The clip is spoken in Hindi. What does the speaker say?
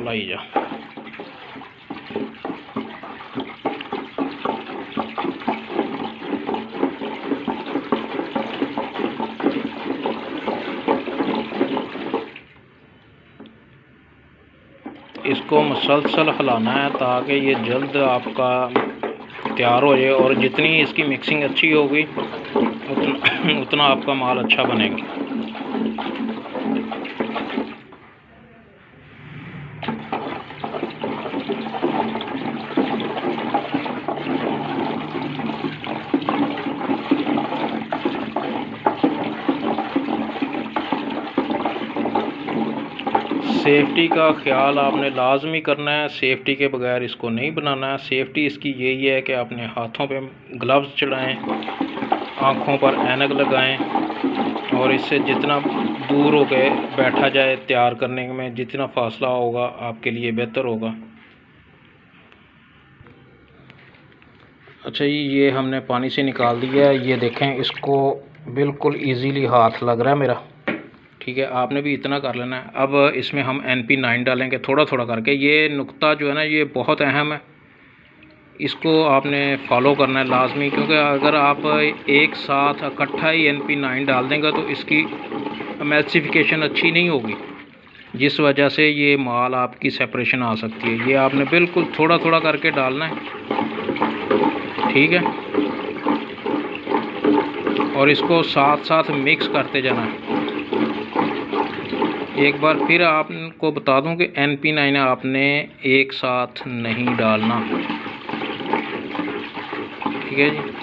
हलाई जा। इसको मुसलसल हिलाना है ताकि ये जल्द आपका तैयार हो जाए, और जितनी इसकी मिक्सिंग अच्छी होगी उतना आपका माल अच्छा बनेगा। सेफ्टी का ख्याल आपने लाजमी करना है, सेफ्टी के बगैर इसको नहीं बनाना है। सेफ्टी इसकी यही है कि अपने हाथों पे ग्लव्स चढ़ाएं, आँखों पर ऐनक लगाएं, और इससे जितना दूर हो के बैठा जाए तैयार करने में, जितना फासला होगा आपके लिए बेहतर होगा। अच्छा जी, ये हमने पानी से निकाल दिया है। ये देखें, इसको बिल्कुल इजीली हाथ लग रहा है मेरा। ठीक है, आपने भी इतना कर लेना है। अब इसमें हम NP9 डालेंगे थोड़ा थोड़ा करके। ये नुक्ता जो है ना, ये बहुत अहम है, इसको आपने फॉलो करना है लाजमी, क्योंकि अगर आप एक साथ इकट्ठा ही NP9 डाल देंगे तो इसकी एमल्सिफिकेशन अच्छी नहीं होगी, जिस वजह से ये माल आपकी सेपरेशन आ सकती है। ये आपने बिल्कुल थोड़ा थोड़ा करके डालना है, ठीक है, और इसको साथ साथ मिक्स करते जाना है। एक बार फिर आपको बता दूं कि NP9 आपने एक साथ नहीं डालना, ठीक है जी।